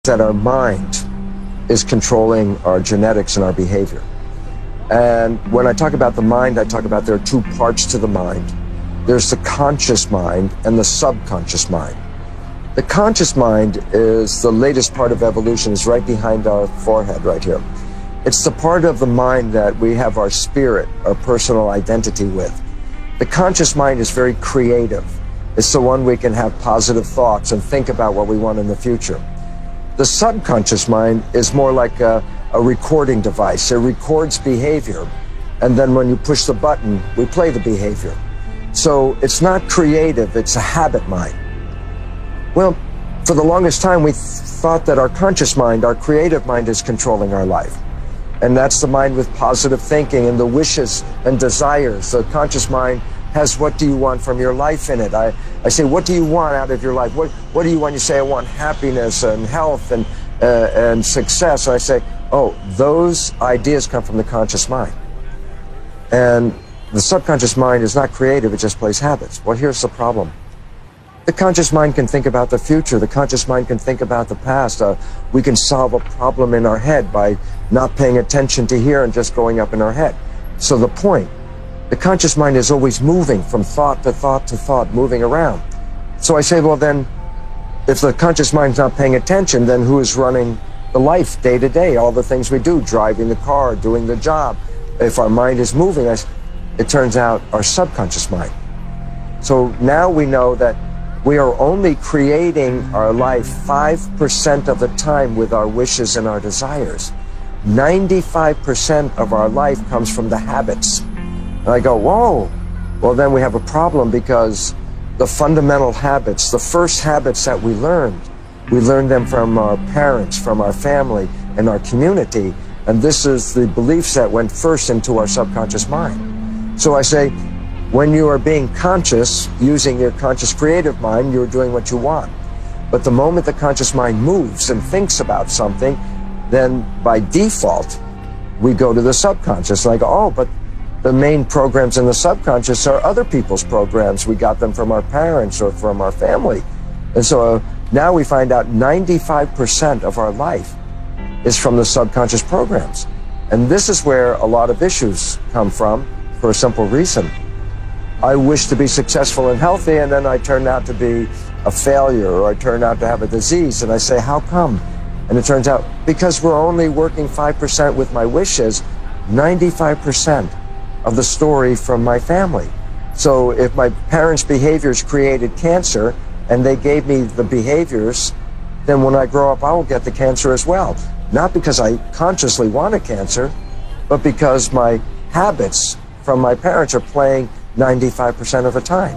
that our mind is controlling our genetics and our behavior. And when I talk about the mind, I talk about there are two parts to the mind. There's the conscious mind and the subconscious mind. The conscious mind is the latest part of evolution, is right behind our forehead right here. It's the part of the mind that we have our spirit, our personal identity with. The conscious mind is very creative. It's the one we can have positive thoughts and think about what we want in the future. The subconscious mind is more like a recording device. It records behavior, and then when you push the button, we play the behavior. So it's not creative, it's a habit mind. Well, for the longest time we thought that our conscious mind, our creative mind, is controlling our life. And that's the mind with positive thinking and the wishes and desires. The conscious mind has what do you want from your life in it. I say, what do you want out of your life? What do you want? You say, I want happiness and health and success. And I say, oh, those ideas come from the conscious mind. And the subconscious mind is not creative, it just plays habits. Well, here's the problem. The conscious mind can think about the future. The conscious mind can think about the past. We can solve a problem in our head by not paying attention to here and just going up in our head. So the point, the conscious mind is always moving from thought to thought to thought, moving around. So I say, well then, if the conscious mind's not paying attention, then who is running the life day to day, all the things we do, driving the car, doing the job? If our mind is moving, it turns out our subconscious mind. So now we know that we are only creating our life 5% of the time with our wishes and our desires. 95% of our life comes from the habits. And I go, whoa, well then we have a problem, because the fundamental habits, the first habits that we learned them from our parents, from our family, and our community. And this is the beliefs that went first into our subconscious mind. So I say, when you are being conscious, using your conscious creative mind, you're doing what you want. But the moment the conscious mind moves and thinks about something, then by default, we go to the subconscious. And I go, oh, but the main programs in the subconscious are other people's programs. We got them from our parents or from our family. And so now we find out 95% of our life is from the subconscious programs. And this is where a lot of issues come from, for a simple reason. I wish to be successful and healthy, and then I turn out to be a failure, or I turn out to have a disease, and I say, how come? And it turns out, because we're only working 5% with my wishes, 95% of the story from my family. So if my parents' behaviors created cancer, and they gave me the behaviors, then when I grow up, I will get the cancer as well. Not because I consciously want a cancer, but because my habits from my parents are playing 95% of the time.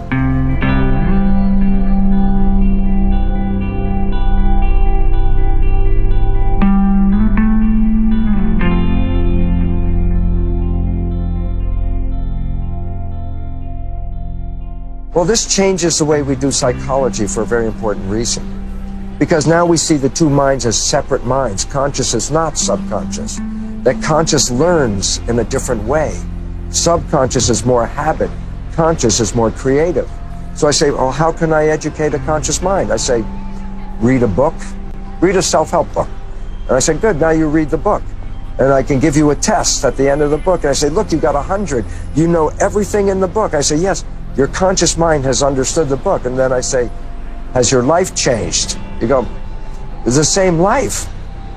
Well, this changes the way we do psychology for a very important reason. Because now we see the two minds as separate minds. Conscious is not subconscious. That conscious learns in a different way. Subconscious is more habit. Conscious is more creative. So I say, well, how can I educate a conscious mind? I say, read a book, read a self-help book. And I say, good, now you read the book. And I can give you a test at the end of the book. And I say, look, you got 100. You know everything in the book. I say, yes, your conscious mind has understood the book. And then I say, has your life changed? You go, it's the same life.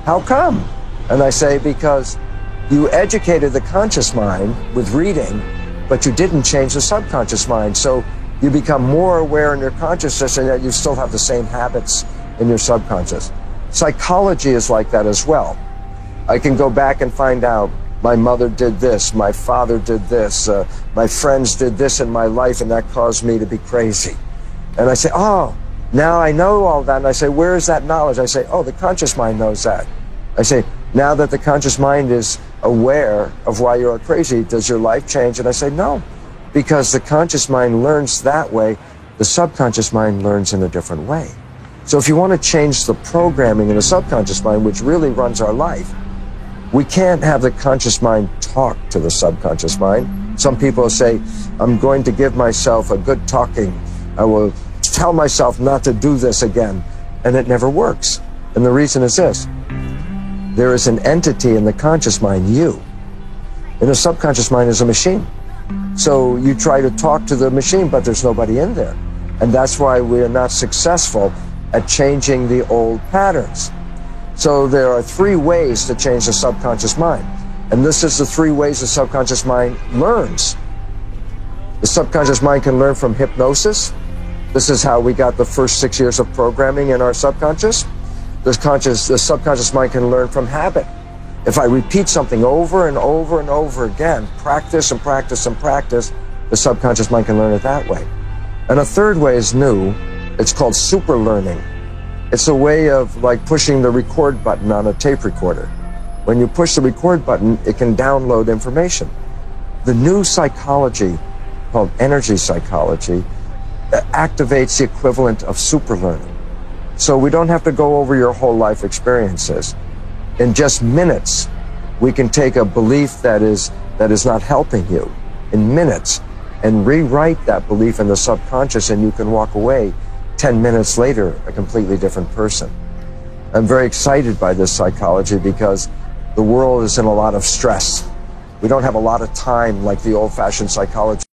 How come? And I say, because you educated the conscious mind with reading, but you didn't change the subconscious mind. So you become more aware in your consciousness, and yet you still have the same habits in your subconscious. Psychology is like that as well. I can go back and find out, my mother did this, my father did this, my friends did this in my life, and that caused me to be crazy. And I say, oh, now I know all that. And I say, where is that knowledge? I say, oh, the conscious mind knows that. I say, now that the conscious mind is aware of why you're crazy, does your life change? And I say, no, because the conscious mind learns that way, the subconscious mind learns in a different way. So if you want to change the programming in the subconscious mind, which really runs our life, we can't have the conscious mind talk to the subconscious mind. Some people say, I'm going to give myself a good talking. I will tell myself not to do this again, and it never works. And the reason is this: there is an entity in the conscious mind, you. And the subconscious mind is a machine. So you try to talk to the machine, but there's nobody in there. And that's why we're not successful at changing the old patterns. So there are 3 ways to change the subconscious mind. And this is the 3 ways the subconscious mind learns. The subconscious mind can learn from hypnosis. This is how we got the first 6 years of programming in our subconscious. The subconscious mind can learn from habit. If I repeat something over and over and over again, practice and practice and practice, the subconscious mind can learn it that way. And a 3rd way is new. It's called super learning. It's a way of like pushing the record button on a tape recorder. When you push the record button, it can download information. The new psychology, called energy psychology, activates the equivalent of super learning. So we don't have to go over your whole life experiences. In just minutes, we can take a belief that is not helping you, in minutes, and rewrite that belief in the subconscious, and you can walk away 10 minutes later a completely different person. I'm very excited by this psychology because the world is in a lot of stress. We don't have a lot of time like the old-fashioned psychology.